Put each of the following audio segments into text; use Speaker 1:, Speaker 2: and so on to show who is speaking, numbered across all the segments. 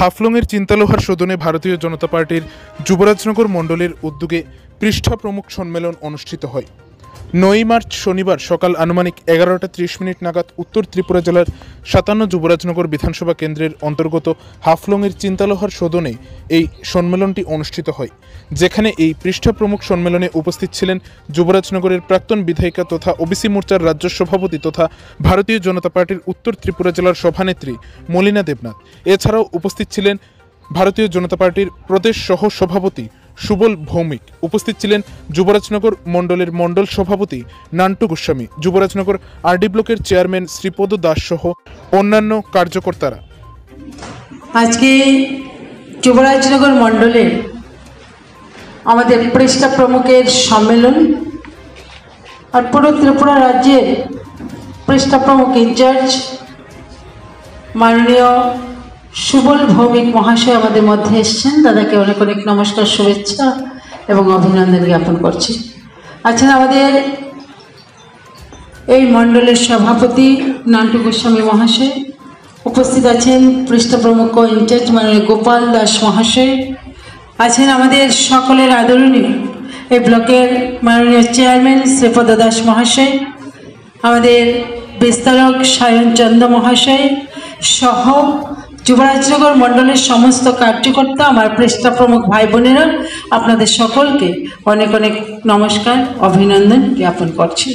Speaker 1: হাফলংয়ের চিন্তালোহার সদনে ভারতীয় জনতা পার্টির যুবরাজনগর মণ্ডলের উদ্যোগে পৃষ্ঠা প্রমুখ সম্মেলন অনুষ্ঠিত হয়। 9 মার্চ শনিবার সকাল আনুমানিক 11:30 নাগাদ উত্তর ত্রিপুরা জেলার 57 যুবরাজনগর বিধানসভা কেন্দ্রের অন্তর্গত হাফলংয়ের চিন্তালোহার সদনে এই সম্মেলনটি অনুষ্ঠিত হয়, যেখানে এই পৃষ্ঠা প্রমুখ সম্মেলনে উপস্থিত ছিলেন যুবরাজনগরের প্রাক্তন বিধায়িকা তথা ওবিসি মোর্চার রাজ্য সভাপতি তথা ভারতীয় জনতা পার্টির উত্তর ত্রিপুরা জেলার সভানেত্রী মলিনা দেবনাথ। এছাড়াও উপস্থিত ছিলেন ভারতীয় জনতা পার্টির প্রদেশ সহ সভাপতি সুবল ভৌমিক। উপস্থিত ছিলেন যুবরাজনগর মণ্ডলের মণ্ডল সভাপতি নান্টু গোস্বামী, যুবরাজনগর আরডি ব্লকের চেয়ারম্যান শ্রীপদ দাস সহ অন্যান্য কার্যকর্তারা।
Speaker 2: আজকে যুবরাজনগর মণ্ডলের আমাদের পৃষ্ঠা প্রমুখের সম্মেলন আর পুরো ত্রিপুরা রাজ্যের পৃষ্ঠা প্রমুখ ইনচার্জ মাননীয় সুবল ভৌমিক মহাশয় আমাদের মধ্যে এসেছেন। দাদাকে অনেক অনেক নমস্কার, শুভেচ্ছা এবং অভিনন্দন জ্ঞাপন করছি। আছেন আমাদের এই মণ্ডলের সভাপতি নান্টু গোস্বামী মহাশয়, উপস্থিত আছেন পৃষ্ঠা প্রমুখ ইনচার্জ মাননীয় গোপাল দাস মহাশয়, আছেন আমাদের সকলের আদরণীয় এই ব্লকের মাননীয় চেয়ারম্যান শ্রীপদ দাস মহাশয়, আমাদের বিস্তারক সায়ন চন্দ্র মহাশয় সহ যুবরাজনগর মণ্ডলের সমস্ত কার্যকর্তা, আমার পৃষ্ঠা প্রমুখ ভাই বোনেরা, আপনাদের সকলকে অনেক অনেক নমস্কার, অভিনন্দন জ্ঞাপন করছি।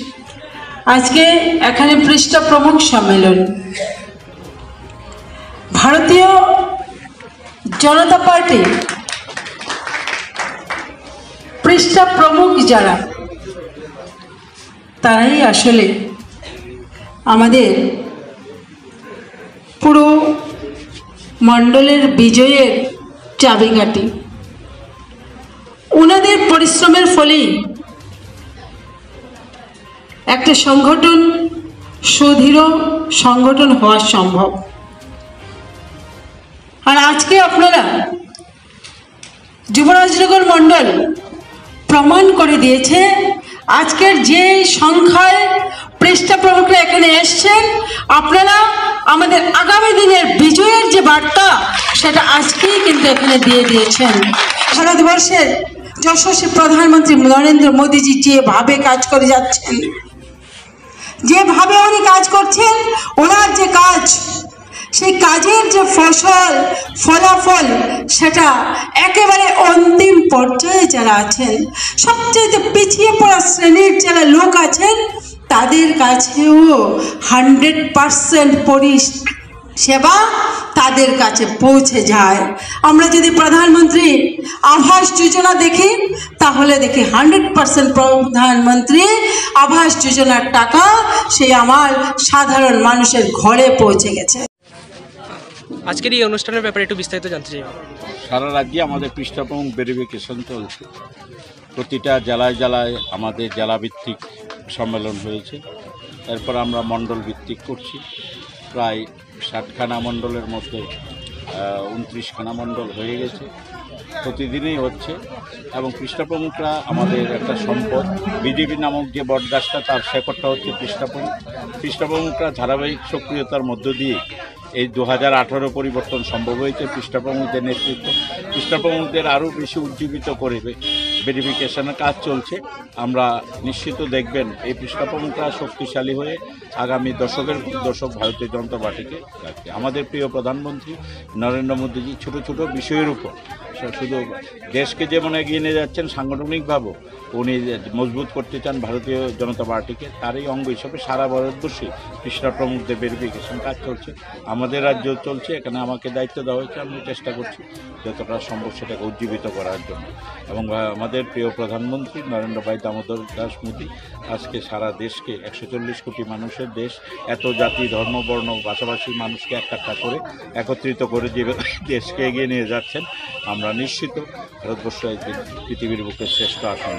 Speaker 2: আজকে এখানে পৃষ্ঠা প্রমুখ সম্মেলন ভারতীয় জনতা পার্টি পৃষ্ঠা প্রমুখ যারা, তারাই আসলে আমাদের পুরো মণ্ডলের বিজয়ের চাবিকাঠি। ওনাদের পরিশ্রমের ফলেই একটা সংগঠন সুদৃঢ় সংগঠন হওয়া সম্ভব। আর আজকে আপনারা যুবরাজনগর মণ্ডল প্রমাণ করে দিয়েছে, আজকের যে সংখ্যায় পৃষ্ঠা প্রমুখরা এখানে এসছেন, আপনারা আমাদের আগামী দিনের বিজয়ের যে বার্তা সেটা আজকেই কিন্তু এখানে দিয়ে দিয়েছেন। ভারতবর্ষের যশস্বী প্রধানমন্ত্রী নরেন্দ্র মোদীজি যেভাবে কাজ করে যাচ্ছেন, যেভাবে উনি কাজ করছেন, ওনার যে কাজ, সেই কাজের যে ফলাফল সেটা একেবারে অন্তিম পর্যায়ে যারা আছেন, সবচেয়ে পিছিয়ে পড়া শ্রেণীর যারা লোক আছেন, তাদের কাছেও 100% পরিষেবা তাদের কাছে পৌঁছে যায়। আমরা যদি প্রধানমন্ত্রী আবাস যোজনা দেখি, তাহলে দেখি 100% প্রধানমন্ত্রী আবাস যোজনার টাকা সেই আমার সাধারণ মানুষের ঘরে পৌঁছে গেছে।
Speaker 3: আজকের এই অনুষ্ঠানের ব্যাপারে একটু বিস্তারিত জানতে চাই।
Speaker 4: সারা রাজ্যে আমাদের পৃষ্ঠা প্রমুখ ভেরিফিকেশন চলছে। প্রতিটা জেলায় জেলায় আমাদের জেলাভিত্তিক সম্মেলন হয়েছে। এরপর আমরা মণ্ডল ভিত্তিক করছি। প্রায় 60খানা মণ্ডলের মধ্যে 29খানা মণ্ডল হয়ে গেছে, প্রতিদিনই হচ্ছে। এবং পৃষ্ঠা প্রমুখরা আমাদের একটা সম্পদ। বিজেপি নামক যে বটগাছটা, তার শেকড়টা হচ্ছে পৃষ্ঠা প্রমুখ। পৃষ্ঠা প্রমুখরা ধারাবাহিক সক্রিয়তার মধ্য দিয়ে এই 2018 পরিবর্তন সম্ভব হয়েছে। পৃষ্ঠা প্রমুখদের নেতৃত্ব, পৃষ্ঠা প্রমুখদের আরও বেশি উজ্জীবিত করবে। ভেরিফিকেশনের কাজ চলছে। আমরা নিশ্চিত দেখবেন এই পৃষ্ঠা প্রমুখরা শক্তিশালী হয়ে আগামী দশকের দশক ভারতীয় জনতা পার্টিকে রাখবে। আমাদের প্রিয় প্রধানমন্ত্রী নরেন্দ্র মোদীজি ছোট ছোট বিষয়ের উপর শুধু দেশকে যেমন এগিয়ে নিয়ে যাচ্ছেন, সাংগঠনিকভাবেও উনি মজবুত করতে চান ভারতীয় জনতা পার্টিকে। তারই অঙ্গ হিসাবে সারা ভারতবর্ষে পৃষ্ঠা প্রমুখদের ভেরিফিকেশন কাজ চলছে। আমাদের রাজ্য চলছে, এখানে আমাকে দায়িত্ব দেওয়া হয়েছে। আমি চেষ্টা করছি যতটা সম্ভব সেটাকে উজ্জীবিত করার জন্য। এবং আমাদের প্রিয় প্রধানমন্ত্রী নরেন্দ্র ভাই দামোদর দাস মোদী আজকে সারা দেশকে, 140 কোটি মানুষের দেশ, এত জাতি ধর্ম বর্ণ পাশাপাশি মানুষকে একটা করে একত্রিত করে যে দেশকে এগিয়ে নিয়ে যাচ্ছেন, আমরা নিশ্চিত ভারতবর্ষ একদিন পৃথিবীর বুকে শ্রেষ্ঠ আসন।